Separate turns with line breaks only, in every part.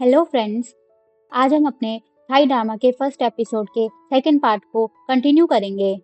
Hello friends. आज हम अपने थाई ड्रामा के फर्स्ट एपिसोड के सेकंड पार्ट को कंटिन्यू करेंगे।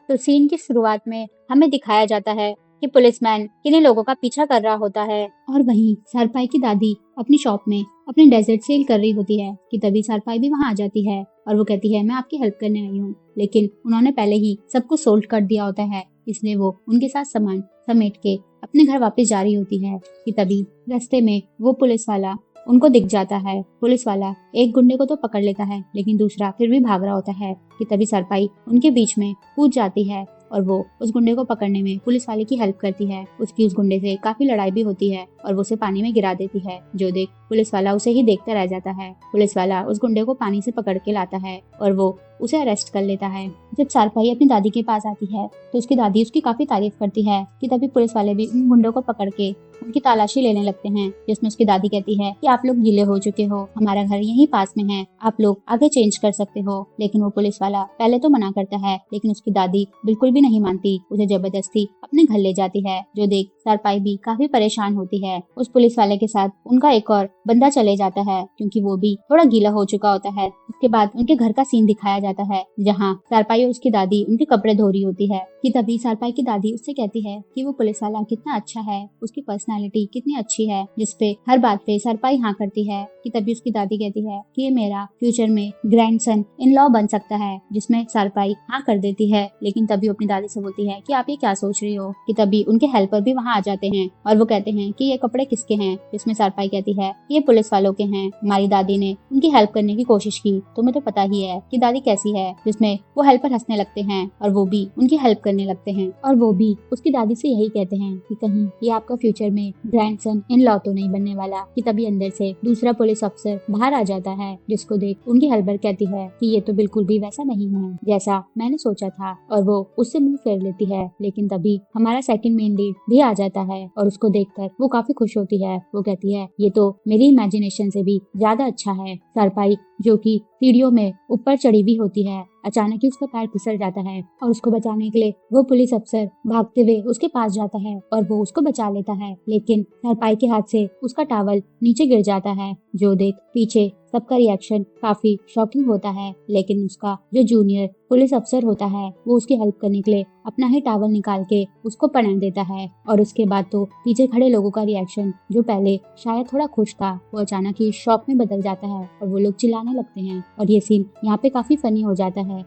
तो सीन की शुरुआत में हमें दिखाया जाता है कि पुलिसमैन किन्हीं लोगों का पीछा कर रहा होता है और वहीं सरपाई की दादी अपनी शॉप में अपने डेजर्ट सेल कर रही होती है कि तभी सरपाई भी वहां आ जाती है और वो कहती है मैं आपकी हेल्प करने आई हूँ। लेकिन उन्होंने पहले ही सबको सोल्ड कर दिया होता है, इसलिए वो उनके साथ सामान समेट के अपने घर वापस जा रही होती है कि तभी रास्ते में वो पुलिस वाला उनको दिख जाता है। पुलिस वाला एक गुंडे को तो पकड़ लेता है लेकिन दूसरा फिर भी भाग रहा होता है कि तभी सरपाई उनके बीच में कूद जाती है और वो उस गुंडे को पकड़ने में पुलिस वाले की हेल्प करती है। उसकी उस गुंडे से काफी लड़ाई भी होती है और वो उसे पानी में गिरा देती है, जो देख पुलिस वाला उसे ही देखता रह जाता है। पुलिस वाला उस गुंडे को पानी से पकड़ के लाता है और वो उसे अरेस्ट कर लेता है। जब सरपाई अपनी दादी के पास आती है तो उसकी दादी उसकी काफी तारीफ करती है कि तभी पुलिस वाले भी उन गुंडों को पकड़ के उनकी तलाशी लेने लगते हैं, जिसमें उसकी दादी कहती है कि आप लोग गीले हो चुके हो, हमारा घर यहीं पास में है, आप लोग आगे चेंज कर सकते हो। लेकिन वो पुलिस वाला पहले तो मना करता है लेकिन उसकी दादी बिल्कुल भी नहीं मानती, उसे जबरदस्ती अपने घर ले जाती है, जो देख सरपाई भी काफी परेशान होती है। उस पुलिस वाले के साथ उनका एक और बंदा चले जाता है क्योंकि वो भी थोड़ा गीला हो चुका होता है। उसके बाद उनके घर का सीन दिखाया जाता है जहाँ सरपाई और उसकी दादी उनके कपड़े धो रही होती है कि तभी सरपाई की दादी उससे कहती है कि वो पुलिस वाला कितना अच्छा है, उसकी पर्सनालिटी कितनी अच्छी है, जिसपे हर बात पे सरपाई हाँ करती है कि तभी उसकी दादी कहती है कि ये मेरा फ्यूचर में ग्रैंडसन इन लॉ बन सकता है, जिसमें सरपाई हाँ कर देती है। लेकिन तभी अपनी दादी से बोलती है कि आप ये क्या सोच रही हो कि तभी उनके हेल्पर भी वहाँ आ जाते हैं और वो कहते हैं कि ये कपड़े किसके हैं, जिसमें सरपाई कहती है ये पुलिस वालों के हैं, हमारी दादी ने उनकी हेल्प करने की कोशिश की, तुम्हें तो पता ही है कि दादी कैसी है, जिसमें वो हेल्पर हंसने लगते हैं और वो भी उनकी हेल्प करने लगते हैं और वो भी उसकी दादी से यही कहते हैं कि कहीं ये आपका फ्यूचर में ग्रैंडसन इन लॉ तो नहीं बनने वाला। कि तभी अंदर से दूसरा पुलिस अफसर बाहर आ जाता है, जिसको देख उनकी हेल्पर कहती है कि ये तो बिल्कुल भी वैसा नहीं है जैसा मैंने सोचा था और वो उससे मुंह फेर लेती है। लेकिन तभी हमारा सेकंड मेन लीड भी आ जाता है और उसको देखकर वो काफी खुश होती है। वो कहती है ये तो मेरी इमेजिनेशन से भी ज्यादा अच्छा है। सरपाई जो कि सीढ़ियों में ऊपर चढ़ी हुई होती है, अचानक ही उसका पैर फिसल जाता है और उसको बचाने के लिए वो पुलिस अफसर भागते हुए उसके पास जाता है और वो उसको बचा लेता है। लेकिन सरपाई के हाथ से उसका टावल नीचे गिर जाता है, जो देख पीछे सबका रिएक्शन काफी शॉकिंग होता है। लेकिन उसका जो जूनियर पुलिस अफसर होता है वो उसकी हेल्प करने के लिए अपना ही टावल निकाल के उसको पहना देता है और उसके बाद तो पीछे खड़े लोगों का रिएक्शन, जो पहले शायद थोड़ा खुश था, वो अचानक ही शॉक में बदल जाता है और वो लोग चिल्लाने लगते हैं और ये सीन यहाँ पे काफी फनी हो जाता है।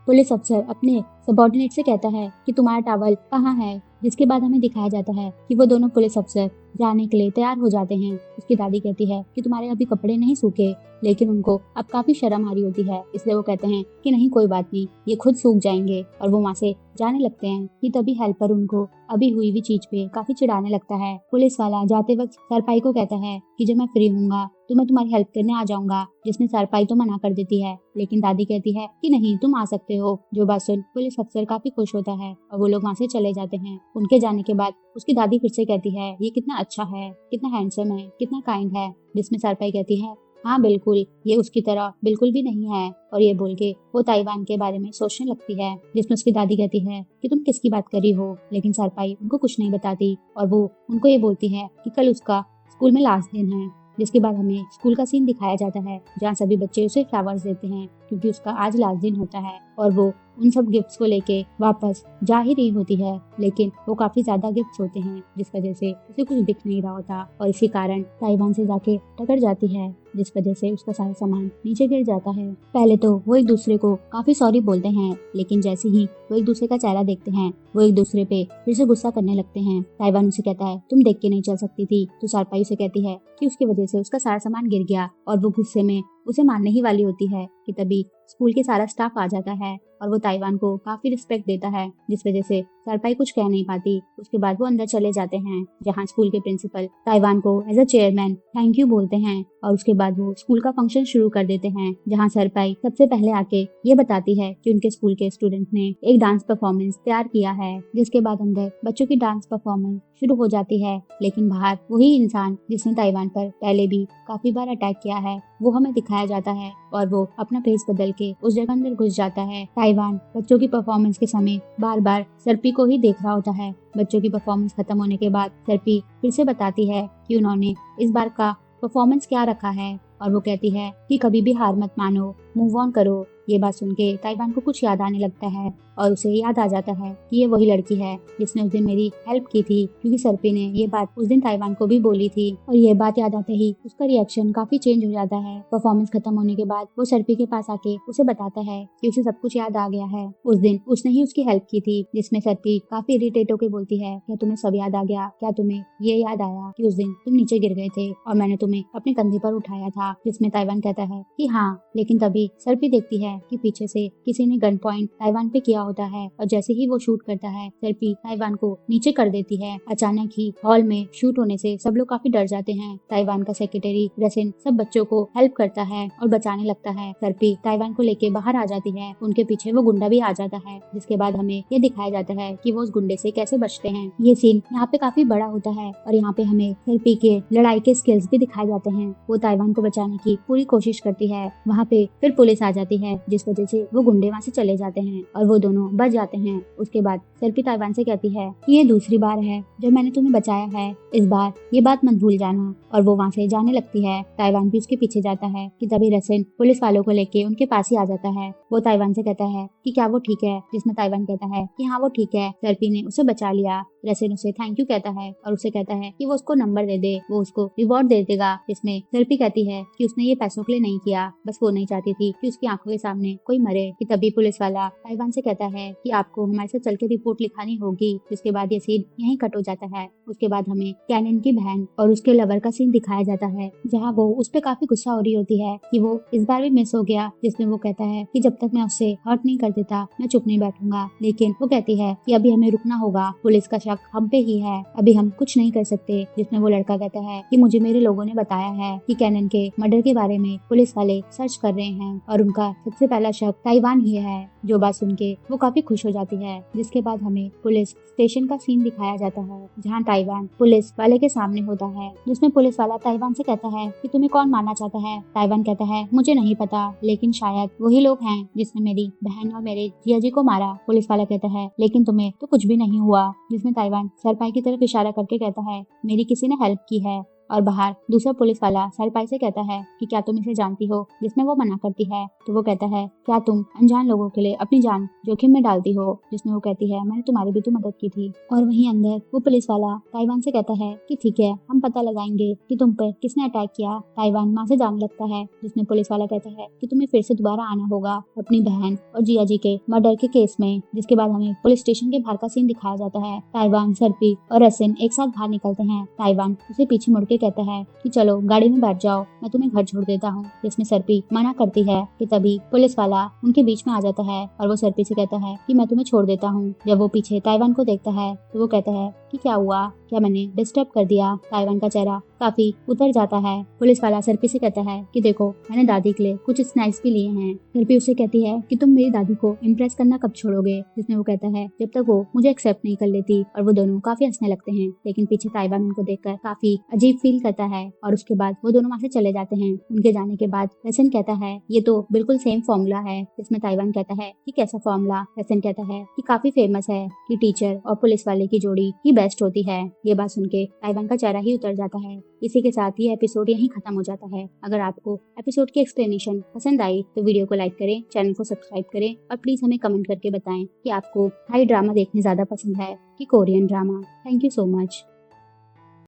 पुलिस अफसर अपने सबॉर्डिनेट से कहता है कि तुम्हारा टावल कहाँ है, जिसके बाद हमें दिखाया जाता है कि वो दोनों पुलिस अफसर जाने के लिए तैयार हो जाते हैं। उसकी दादी कहती है कि तुम्हारे अभी कपड़े नहीं सूखे, लेकिन उनको अब काफी शर्म आ रही होती है, इसलिए वो कहते हैं कि नहीं कोई बात नहीं, ये खुद सूख जाएंगे और वो वहाँ से जाने लगते हैं। कि तभी हेल्पर उनको अभी हुई हुई चीज पे काफी चिढ़ाने लगता है। पुलिस वाला जाते वक्त सरपाई को कहता है कि जब मैं फ्री हूँगा तो मैं तुम्हारी हेल्प करने आ जाऊंगा, जिसमें सरपाई तो मना कर देती है। लेकिन दादी कहती है कि नहीं तुम आ सकते हो, जो बात सुन पुलिस अफसर काफी खुश होता है और वो लोग वहाँ से चले जाते हैं। उनके जाने के बाद उसकी दादी फिर से कहती है ये कितना अच्छा है, कितना हैंडसम है, कितना काइंड है, जिसमें सरपाई कहती है हाँ बिल्कुल, ये उसकी तरह बिल्कुल भी नहीं है। और ये बोल के वो ताइवान के बारे में सोचने लगती है, जिसमें उसकी दादी कहती है कि तुम किसकी बात कर रही हो। लेकिन सरपाई उनको कुछ नहीं बताती और वो उनको ये बोलती है कि कल उसका स्कूल में लास्ट दिन है। जिसके बाद हमें स्कूल का सीन दिखाया जाता है जहाँ सभी बच्चे उसे फ्लावर्स देते हैं क्योंकि उसका आज लास्ट दिन होता है और वो उन सब गिफ्ट्स को लेके वापस जा ही रही होती है। लेकिन वो काफी ज्यादा गिफ्ट्स होते हैं जिस वजह से उसे कुछ दिख नहीं रहा होता और इसी कारण ताइवान से जाके टकरा जाती है, जिस वजह से उसका सारा सामान नीचे गिर जाता है। पहले तो वो एक दूसरे को काफी सॉरी बोलते हैं, लेकिन जैसे ही वो एक दूसरे का चेहरा देखते हैं वो एक दूसरे पे फिर से गुस्सा करने लगते हैं। ताइवान उसे कहता है तुम देख के नहीं चल सकती थी, तो सरपाई उसे कहती है कि उसकी वजह से उसका सारा सामान गिर गया और वो गुस्से में उसे मारने ही वाली होती है। कि तभी स्कूल के सारा स्टाफ आ जाता है और वो ताइवान को काफी रिस्पेक्ट देता है, जिस वजह से सरपाई कुछ कह नहीं पाती। उसके बाद वो अंदर चले जाते हैं जहाँ स्कूल के प्रिंसिपल ताइवान को as a chairman thank you बोलते हैं और उसके बाद वो स्कूल का फंक्शन शुरू कर देते हैं जहाँ सरपाई सबसे पहले आके ये बताती है कि उनके स्कूल के स्टूडेंट ने एक डांस परफॉर्मेंस तैयार किया है। जिसके बाद अंदर बच्चों की डांस परफॉर्मेंस शुरू हो जाती है, लेकिन बाहर वही इंसान जिसने ताइवान पर पहले भी काफी बार अटैक किया है वो हमें दिखाया जाता है और वो अपना फेस बदल के उस जगह अंदर घुस जाता है। ताइवान बच्चों की परफॉर्मेंस के समय बार बार सरपी को ही देख रहा होता है। बच्चों की परफॉर्मेंस खत्म होने के बाद सरपी फिर से बताती है कि उन्होंने इस बार का परफॉर्मेंस क्या रखा है और वो कहती है कि कभी भी हार मत मानो, मूव ऑन करो। ये बात सुन के ताइवान को कुछ याद आने लगता है और उसे याद आ जाता है कि ये वही लड़की है जिसने उस दिन मेरी हेल्प की थी, क्योंकि सर्पी ने ये बात उस दिन ताइवान को भी बोली थी। और ये बात याद आते ही उसका रिएक्शन काफी चेंज हो जाता है। परफॉर्मेंस खत्म होने के बाद वो सर्पी के पास आके उसे बताता है कि उसे सब कुछ याद आ गया है। उस दिन उसने ही उसकी हेल्प की थी, जिसमें सर्पी काफी इरिटेट होकर बोलती है, क्या तुम्हें सब याद आ गया? क्या तुम्हें ये याद आया कि उस दिन तुम नीचे गिर गए थे और मैंने तुम्हें अपने कंधे पर उठाया था? जिसमें ताइवान कहता है कि हाँ, लेकिन तभी सर्पी देखती है कि पीछे से किसी ने गन पॉइंट ताइवान पे किया होता है और जैसे ही वो शूट करता है सर्पी ताइवान को नीचे कर देती है। अचानक ही हॉल में शूट होने से सब लोग काफी डर जाते हैं। ताइवान का सेक्रेटरी रसिन सब बच्चों को हेल्प करता है और बचाने लगता है। सर्पी ताइवान को लेके बाहर आ जाती है, उनके पीछे वो गुंडा भी आ जाता है, जिसके बाद हमें ये दिखाया जाता है कि वो उस गुंडे से कैसे बचते हैं। ये सीन यहाँ पे काफी बड़ा होता है और यहाँ पे हमें सर्पी के लड़ाई के स्किल्स भी दिखाए जाते हैं। वो ताइवान को बचाने की पूरी कोशिश करती है। वहाँ पे फिर पुलिस आ जाती है, जिस वजह से वो गुंडे वहाँ से चले जाते हैं और वो दोनों बच जाते हैं। उसके बाद सर्पी ताइवान से कहती है कि ये दूसरी बार है जब मैंने तुम्हें बचाया है, इस बार ये बात मत भूल जाना। और वो वहाँ से जाने लगती है। ताइवान भी उसके पीछे जाता है कि तभी रसिन पुलिस वालों को लेके उनके पास ही आ जाता है। वो ताइवान से कहता है कि क्या वो ठीक है? जिसमें ताइवान कहता है कि हाँ वो ठीक है, सर्पी ने उसे बचा लिया। रसिन उसे थैंक यू कहता है और उसे कहता है कि वो उसको नंबर दे दे, वो उसको रिवॉर्ड दे देगा। जिसमें सर्पी कहती है कि उसने ये पैसों के लिए नहीं किया, बस वो नहीं चाहती थी कि उसकी आंखों के सामने कोई मरे। कि तभी पुलिस वाला ताइवान से कहता है कि आपको हमारे साथ चल के रिपोर्ट लिखानी होगी। जिसके बाद ये सीन यहीं कट हो जाता है। उसके बाद हमें कैनन की बहन और उसके लवर का सीन दिखाया जाता है, जहाँ वो उस पर काफी गुस्सा हो रही होती है कि वो इस बार भी मिस हो गया। जिसमें वो कहता है कि जब तक मैं उससे हर्ट नहीं कर देता मैं चुप नहीं बैठूंगा। लेकिन वो कहती है कि अभी हमें रुकना होगा, पुलिस का शक हम पे ही है, अभी हम कुछ नहीं कर सकते। जिसमें वो लड़का कहता है कि मुझे मेरे लोगों ने बताया है कि कैनन के मर्डर के बारे में पुलिस वाले सर्च कर रहे हैं और उनका सबसे पहला शक ताइवान ही है। जो बात सुन के वो काफी खुश हो जाती है। जिसके बाद हमें पुलिस स्टेशन का सीन दिखाया जाता है, जहाँ ताइवान पुलिस वाले के सामने होता है। जिसमें पुलिस वाला ताइवान से कहता है कि तुम्हें कौन मारना चाहता है? ताइवान कहता है मुझे नहीं पता, लेकिन शायद वही लोग हैं जिसने मेरी बहन और मेरे जिया जी को मारा। पुलिस वाला कहता है लेकिन तुम्हें तो कुछ भी नहीं हुआ। जिसमें ताइवान सरपाई की तरफ इशारा करके कहता है मेरी किसी ने हेल्प की है। और बाहर दूसरा पुलिस वाला सरपाई से कहता है कि क्या तुम इसे जानती हो? जिसमें वो मना करती है तो वो कहता है क्या तुम अनजान लोगों के लिए अपनी जान जोखिम में डालती हो? जिसमें वो कहती है मैंने तुम्हारी भी तो मदद की थी। और वहीं अंदर वो पुलिस वाला ताइवान से कहता है कि ठीक है, हम पता लगाएंगे कि तुम पर किसने अटैक किया। ताइवान वहाँ से जाने लगता है। जिसमें पुलिस वाला कहता है कि तुम्हें फिर से दोबारा आना होगा अपनी बहन और जिया जी के मर्डर के केस में। जिसके बाद हमें पुलिस स्टेशन के बाहर का सीन दिखाया जाता है। ताइवान, सर्पी और रसिन एक साथ बाहर निकलते हैं। ताइवान उसे पीछे मुड़ के कहता है कि चलो गाड़ी में बैठ जाओ, मैं तुम्हें घर छोड़ देता हूँ। जिसमें सर्पी मना करती है कि तभी पुलिस वाला उनके बीच में आ जाता है और वो सर्पी से कहता है कि मैं तुम्हें छोड़ देता हूँ। जब वो पीछे ताइवान को देखता है तो वो कहता है कि क्या हुआ, क्या मैंने डिस्टर्ब कर दिया? ताइवान का चेहरा काफी उतर जाता है। पुलिस वाला सर्पी से कहता है कि देखो मैंने दादी के लिए कुछ स्नैक्स भी लिए हैं। सर्पी उसे कहती है कि तुम मेरी दादी को इम्प्रेस करना कब छोड़ोगे? जिसमें वो कहता है जब तक वो मुझे एक्सेप्ट नहीं कर लेती। और वो दोनों काफी हंसने लगते हैं, लेकिन पीछे ताइवान उनको देखकर काफी अजीब फील करता है और उसके बाद वो दोनों वहाँ से चले जाते हैं। उनके जाने के बाद रसन कहता है ये तो बिल्कुल सेम फॉर्मूला है। जिसमें ताइवान कहता है कि कैसा फॉर्मूला? रसन कहता है कि काफी फेमस है कि टीचर और पुलिस वाले की जोड़ी ही बेस्ट होती है। ये बात सुन के ताइवान का चेहरा ही उतर जाता है। इसी के साथ ये एपिसोड यहीं खत्म हो जाता है। अगर आपको एपिसोड की एक्सप्लेनेशन पसंद आई तो वीडियो को लाइक करें, चैनल को सब्सक्राइब करें और प्लीज हमें कमेंट करके बताएं कि आपको थाई ड्रामा देखने ज्यादा पसंद है कि Korean drama. Thank you so much.